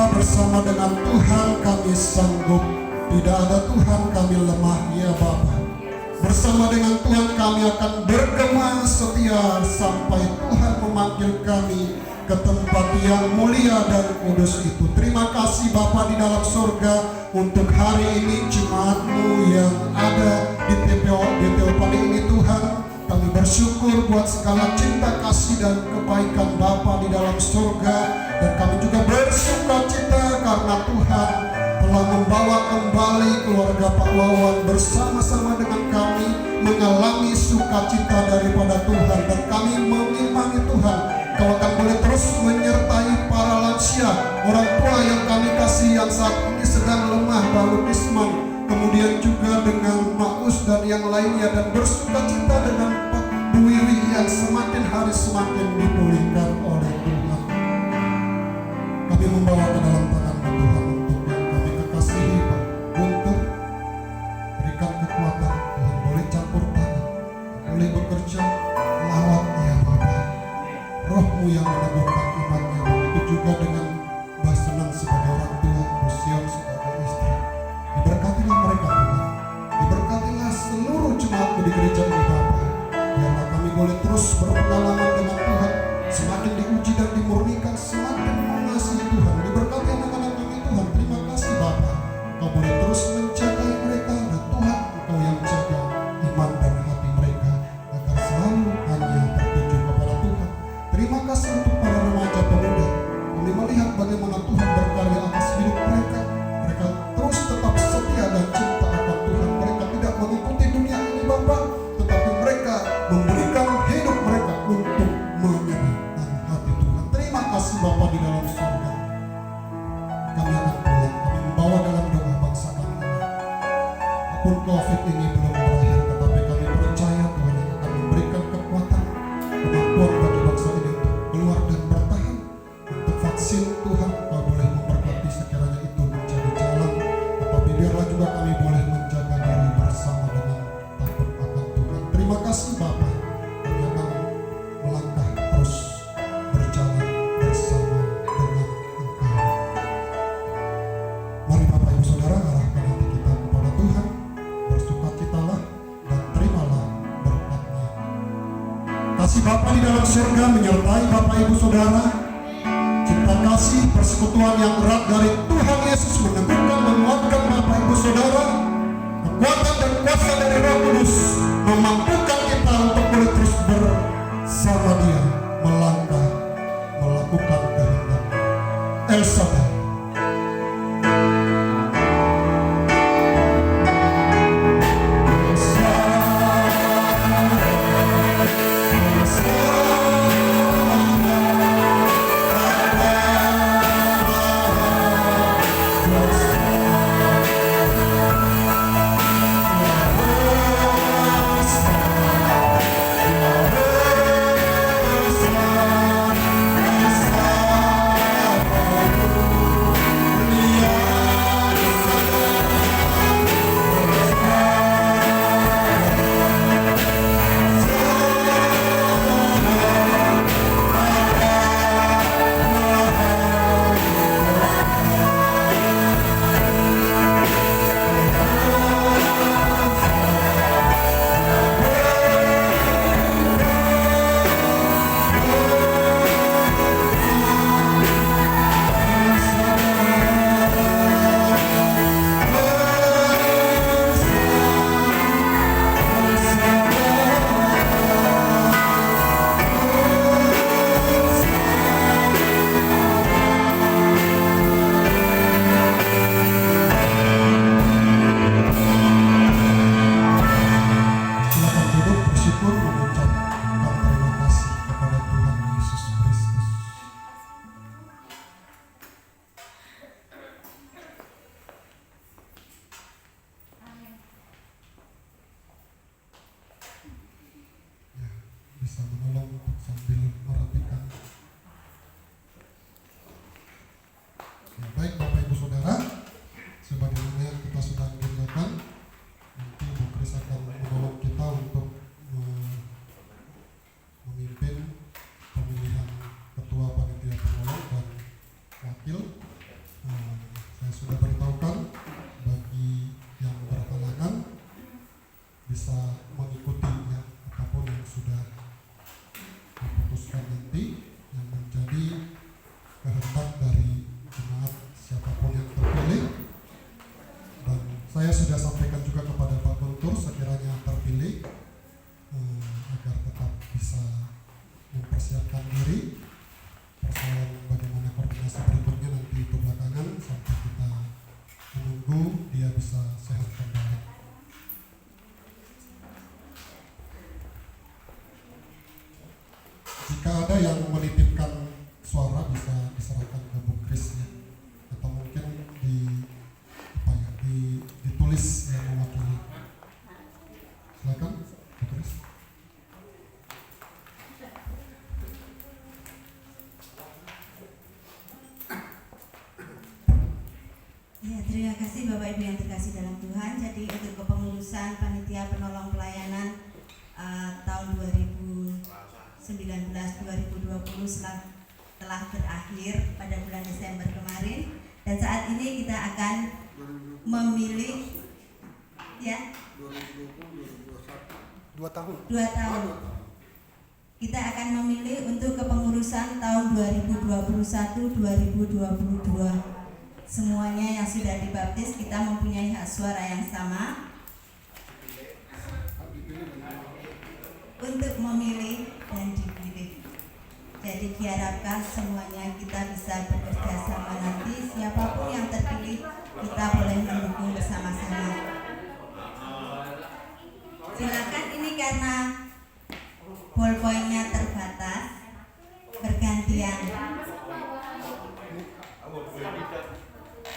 bersama dengan Tuhan kami sanggup. Tidak ada Tuhan kami lemah, ya Bapa. Bersama dengan Tuhan kami akan bergema setia sampai Tuhan memanggil kami ke tempat yang mulia dan kudus itu. Terima kasih Bapa di dalam surga untuk hari ini jemaat-Mu yang ada di TPO Padi ini Tuhan. Kami bersyukur buat segala cinta kasih dan kebaikan Bapa di dalam surga. Dan kami juga bersuka cita karena Tuhan telah membawa kembali keluarga Pak Wawan bersama-sama dengan kami mengalami sukacita daripada Tuhan. Dan kami mengimani Tuhan Kau akan boleh terus menyertai para lansia, orang tua yang kami kasih yang saat ini sedang lemah, lalu Isman, kemudian juga dengan Maus dan yang lainnya, dan bersuka cita dengan Pak Bu Wiwi yang semakin hari semakin dipulihkan oleh Tuhan. Kami membawa ke dalam tangan Tuhan untuk yang kami kekasihi Pak Guntur, berikan kekuatan Tuhan, boleh campur tangan, boleh bekerja, lawat ya Bapa. Rohmu yang meneguhkan imannya, begitu juga dengan Mbah Senang sebagai orang tua, Bu Sion sebagai istri. Diberkatilah mereka Tuhan, diberkatilah seluruh jemaatmu di gereja ini Bapa. Biarlah kami boleh terus berpengalaman dengan Tuhan, semakin diuji dan dimurnikan, semakin mengasihi Tuhan. Diberkati anak-anak kami Tuhan, terima kasih Bapa. Kau boleh terus menjaga mereka, dan Tuhan Engkau yang jaga iman dan hati mereka agar selalu hanya tertuju kepada Tuhan. Terima kasih untuk para remaja pemuda. Kami melihat bagaimana Tuhan berkarya atas hidup mereka. Mereka terus tetap setia dan cinta akan Tuhan. Mereka tidak mengikuti dunia ini Bapa, tetapi mereka memberikan hidup mereka untuk menyenangkan hati Tuhan. Terima kasih Bapa di dalam surga. Kami akan pulang, kami membawa dalam doa bangsa kami ini. Walaupun COVID ini belum berakhir, tetapi kami percaya Tuhan yang akan memberikan kekuatan, kemampuan bagi bangsa ini untuk keluar dan bertahan. Untuk vaksin Tuhan, Kau boleh memberkati sekiranya itu menjadi jalan, tetapi biarlah juga kami boleh menjaga diri bersama dengan takut akan Tuhan. Terima kasih Bapa. Kami akan melangkah terus berjalan bersama dengan Engkau. Mari Bapak Ibu Saudara, arahkan hati kita kepada Tuhan, bersukacitalah dan terimalah berkat-Nya. Kasih Bapa di dalam surga menyertai Bapak Ibu Saudara. Cinta kasih persekutuan yang erat dari Tuhan Yesus meneguhkan, menguatkan Bapak Ibu Saudara. Kekuatan dan kuasa dari Roh Kudus memampukan kita untuk boleh terus bersama Dia melangkah, melakukan kehendak-Nya. El Shaddai. Bisa menolong untuk sambil merapikan. Ya, baik Bapak Ibu Saudara, sebagaimana yang kita sudah kerjakan, nanti Bu Kris akan menolong kita untuk memimpin pemilihan ketua panitia penolong dan wakil. Saya sudah beritahukan bagi yang berhalangan bisa mengikuti ya, apapun yang sudah diputuskan nanti yang menjadi kehendak dari jemaat siapapun yang terpilih. Dan saya sudah sampaikan juga kepada Pak Guntur sekiranya terpilih agar tetap bisa mempersiapkan diri. Persoalan bagaimana koordinasi berikutnya nanti itu belakangan sampai kita menunggu dia bisa sehat kembali. Jika Jika ada yang menitipkan suara bisa diserahkan ke Bu Kris ya. Atau mungkin ditulis yang mewakili. Silakan Bu Kris. Ya, terima kasih Bapak Ibu yang terkasih dalam Tuhan. Jadi untuk kepengurusan panitia penolong pelayanan tahun 2019-2020 telah berakhir pada bulan Desember kemarin, dan saat ini kita akan memilih ya 2 tahun. 2 tahun. Kita akan memilih untuk kepengurusan tahun 2021-2022. Semuanya yang sudah dibaptis kita mempunyai hak suara yang sama untuk memilih dan dipilih. Jadi diharapkan semuanya kita bisa bekerja sama, nanti siapapun yang terpilih kita boleh mendukung bersama-sama. Silakan, ini karena ballpointnya terbatas, bergantian.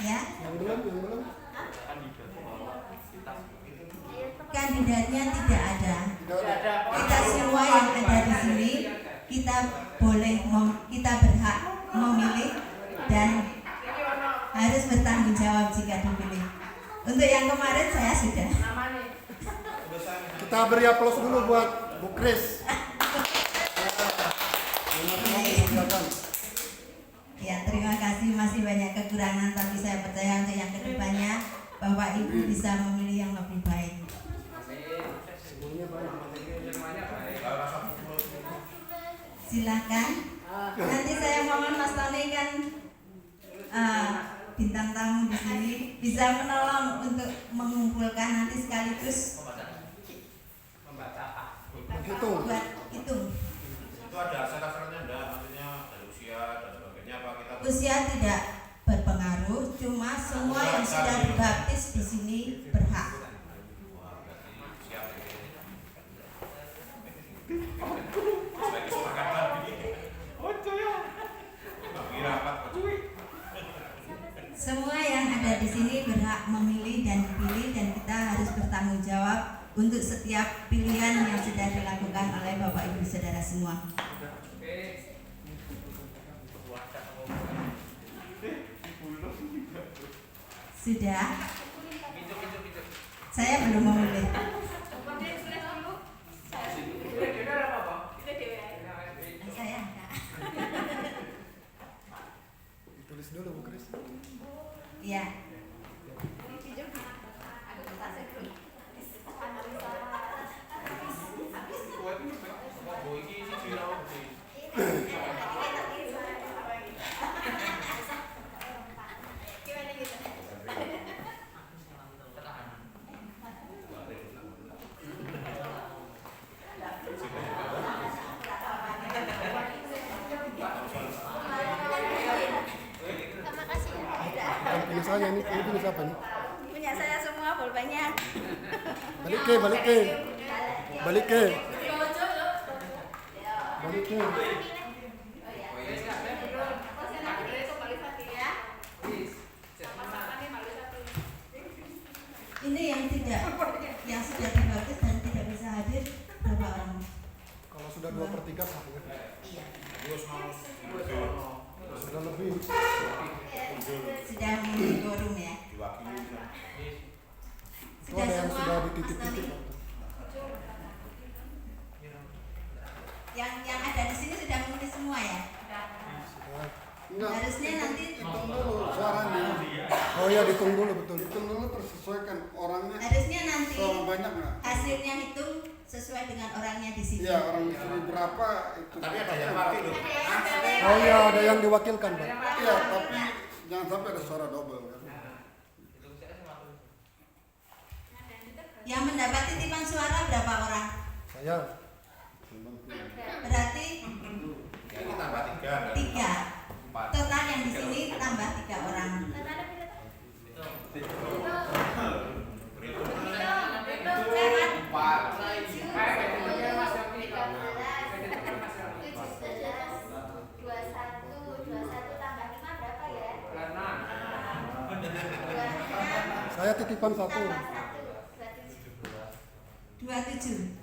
Ya. Kandidatnya tidak ada. Kita semua yang ada di sini kita berhak memilih dan harus bertanggung jawab jika dipilih. Untuk yang kemarin saya sudah. Kita beri aplaus dulu buat Bu Kris. Ya, terima kasih. Masih banyak kekurangan, tapi saya percaya untuk yang kedepannya Bapak Ibu bisa memilih yang lebih baik. Silakan. Nanti saya mohon Mas Tony kan bintang tamu di sini bisa menolong untuk mengumpulkan nanti sekaligus buat hitung. Itu ada syarat-syaratnya enggak? Maksudnya dari usia dan sebagainya apa kita? Usia tidak berpengaruh, cuma semua yang sudah dibaptis di sini berhak. Wah, berarti siap ya. Sebagai kesepakatan ini. Ojo ya. Bagi rapat ojo. Semua yang ada di sini berhak memilih dan dipilih, dan kita harus bertanggung jawab untuk setiap pilihan yang sudah dilakukan oleh Bapak Ibu Saudara semua. Sudah? Saya belum memilih. Saya enggak. Ditulis dulu Bu Kris. Iya. Ini saya ini tulis apa nih? Punya saya semua pulpennya. Balik ke. Balik ke. Ini yang sudah dibaptis dan tidak bisa hadir berapa orang? Kalau sudah 2/3 satu. Iya. Sudah lebih. Sudah memenuhi quorum ya. Itu ada yang sudah dititip-titip. Yang ada di sini sudah memenuhi semua ya. Enggak. Harusnya nanti Hitung dulu suaranya. Oh iya, dihitung dulu betul. Hitung dulu terus sesuaikan orangnya. harusnya nanti Sama banyak nggak? hasilnya hitung sesuai dengan orangnya di sini. Iya, orang di sini berapa itu. Tapi ada yang wakil loh. Oh iya, ada yang diwakilkan, Pak. Iya, tapi jangan sampai ada suara double kan. Yang mendapat titipan suara berapa orang? Saya. Berarti Ya, ini tambah 3. 3. 4. Total yang di sini tambah 3 orang. Katipan 1. 27.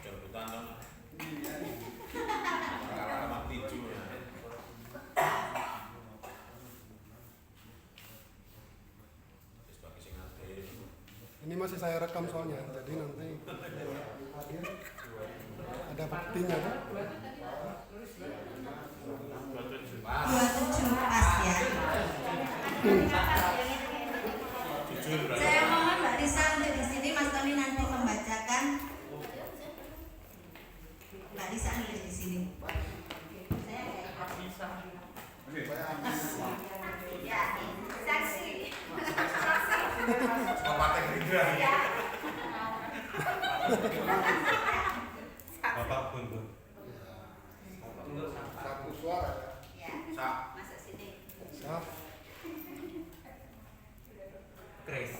Jemputan dong. Alamat tiju ya. Sebagai sing ate. Ini masih saya rekam soalnya, jadi nanti ada buktinya tuh. 27 pas ya. Jujur berarti. Saya mohon Mbak Risa untuk di sini, Mas Tony nanti membacakan. Mbak Risa nanti di sini. Ya, saksi. Semua partai Gerindra. Bapak Guntur. Satu suara. Ya, Sak. masuk sini. Siap. Chris.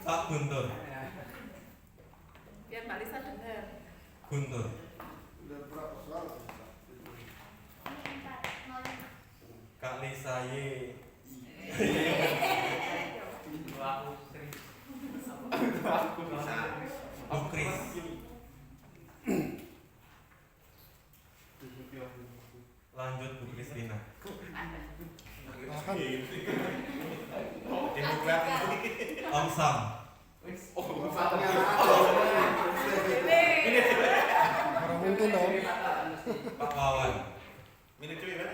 Pak Guntur. Biar Mbak Lisa dengar. Guntur. Udah berapa suara? Kak Lisa Y. Bu Kris. Lanjut Bu Kristina. Demokrat. Om Sam. Orang untung dong. Pak Wawan. Milih cuy kan?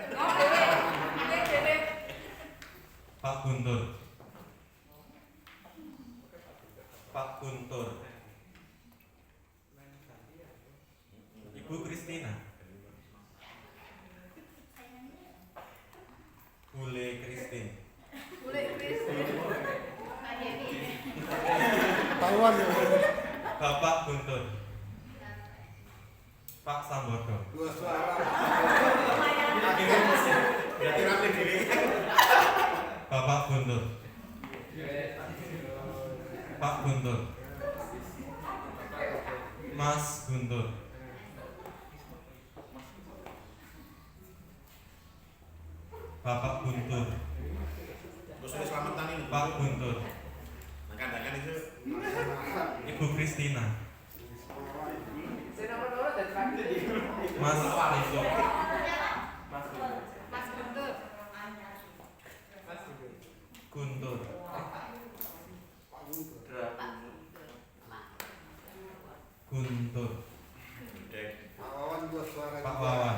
Pak Guntur. Pak Guntur. Ibu Kristina. Bule Kristin. Ketahuan ya. Bapak Guntur. Pak Sambodo. Dua suara. Berarti rapi diri. Bapak Guntur. Pak Guntur. Mas Guntur. Bapak Guntur. Terus ini selamatan ini. Pak Guntur. Nah, kadang-kadang itu Ibu Kristina. Mas Guntur. Mas Guntur. Guntur. Guntur. Dek. Awan dua suara. Pak Wawan.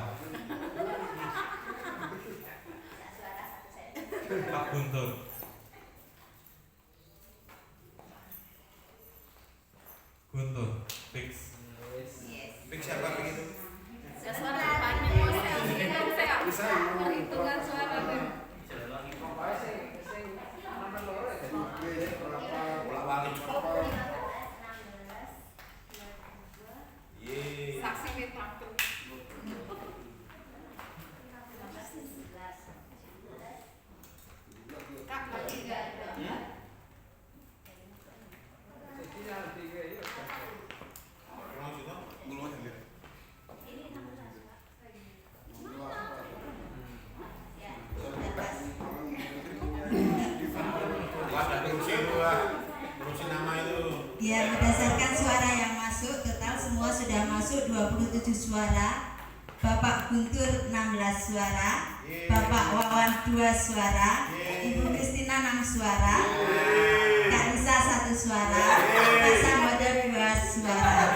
Pak Guntur. Guntur. Fix. Fix siapa begitu? Suara banyak saya perhitungan suara tuh. Bola-balik. Yeay. Saksi Metraktu. Kak, lagi nggak ada. Kurang situ? Belum ada. Wah, ada korupsi itu, Wak. Korupsi nama itu. Ya, berdasarkan suara yang masuk, total semua sudah masuk 27 suara. Bapak Guntur 16 suara, Bapak Wawan 2 suara, Ibu Kristina 6 suara, Kak Lisa 1 suara, Pak Sambodo 2 suara.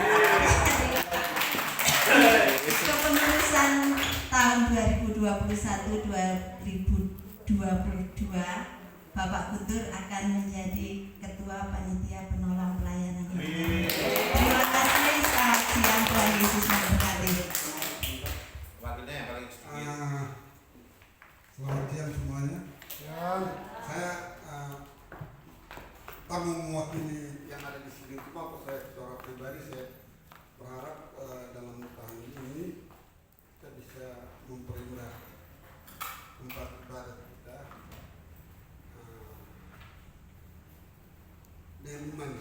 Kepengurusan tahun 2021-2022, Bapak Guntur akan menjadi Ketua Panitia Penolong Pelayanan Ibadah. Terima kasih, selamat siang, Tuhan Yesus memberkati. Wakilnya yang paling sedikit. Selamat siang semuanya. Yang Saya tamu mewakili yang ada di sini. Cuma kok saya secara pribadi saya berharap dalam tahun ini kita bisa memperindah tempat ibadah kita dengan iman.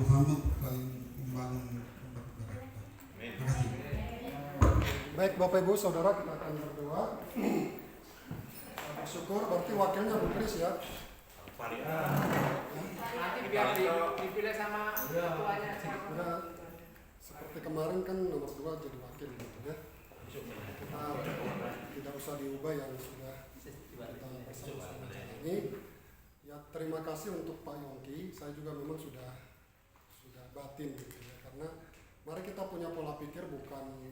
Muhammad paling membangun tempat ibadah kita. Terima kasih. Baik Bapak Ibu Saudara, kita akan berdoa. Bersyukur berarti wakilnya Bu Kris ya. Nanti biar dipilih sama ketuanya. Udah seperti kemarin kan nomor 2 jadi wakil gitu ya. Kita tidak usah diubah yang sudah kita bersama-sama jalani. Ya terima kasih untuk Pak Yongki. Saya juga memang sudah batin gitu ya, karena mari kita punya pola pikir bukan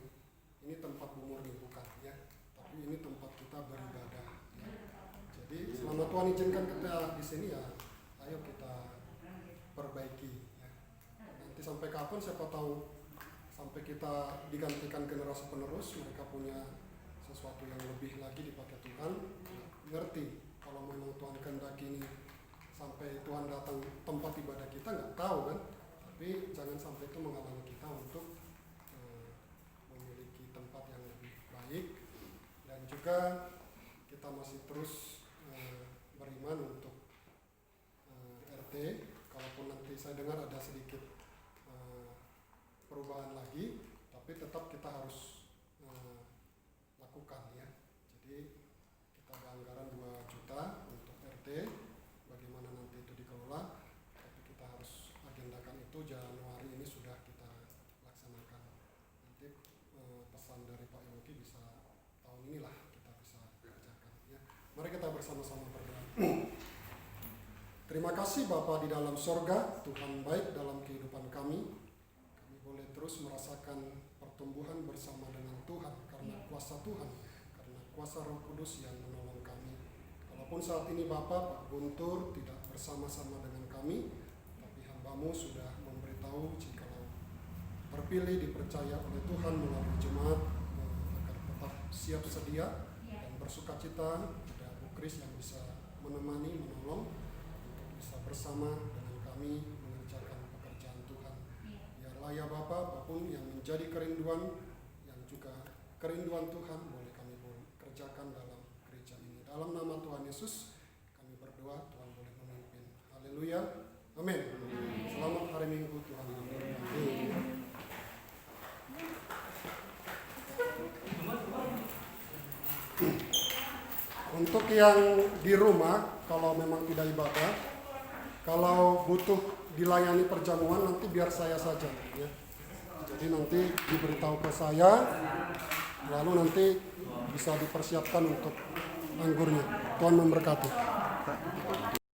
ini tempat murni, bukan ya, tapi ini tempat kita beribadah ya. Jadi selama Tuhan izinkan kita di sini ya, ayo kita perbaiki ya. Nanti sampai kapan siapa tahu, sampai kita digantikan generasi penerus, mereka punya sesuatu yang lebih lagi dipakai Tuhan ya, ngerti kalau memang Tuhan kehendaki ini sampai Tuhan datang tempat ibadah kita, nggak tahu kan, tapi jangan sampai itu menghalangi kita untuk memiliki tempat yang lebih baik, dan juga kita masih terus beriman untuk RT. Kalaupun nanti saya dengar ada sedikit perubahan lagi, tapi tetap kita harus lakukan ya. Jadi kita ada anggaran 2 juta untuk RT, bagaimana nanti itu dikelola, tapi kita harus agendakan itu Januari ini sudah kita laksanakan. Nanti pesan dari Pak Yongki bisa tahun inilah kita bisa kerjakan ya. Mari kita bersama-sama berdoa. Terima kasih Bapa di dalam sorga, Tuhan baik dalam kehidupan kami. Kami boleh terus merasakan pertumbuhan bersama dengan Tuhan karena kuasa Tuhan, karena kuasa Roh Kudus yang menolong kami. Kalaupun saat ini Bapa, Pak Guntur tidak bersama-sama dengan kami, tapi hamba-Mu sudah memberitahu jikalau terpilih dipercaya oleh Tuhan melalui jemaat agar tetap siap sedia dan bersukacita. Ada Bu Kris yang bisa menemani, menolong untuk bisa bersama dengan kami mengerjakan pekerjaan Tuhan. Biarlah ya Bapa, apapun yang menjadi kerinduan, yang juga kerinduan Tuhan, boleh kami kerjakan dalam gereja ini. Dalam nama Tuhan Yesus kami berdoa, Tuhan boleh memimpin. Haleluya, amin. Selamat hari Minggu, Tuhan memberkati. Untuk yang di rumah, kalau memang tidak ibadah, kalau butuh dilayani perjamuan, nanti biar saya saja ya. Jadi nanti diberitahu ke saya, lalu nanti bisa dipersiapkan untuk anggurnya. Tuhan memberkati.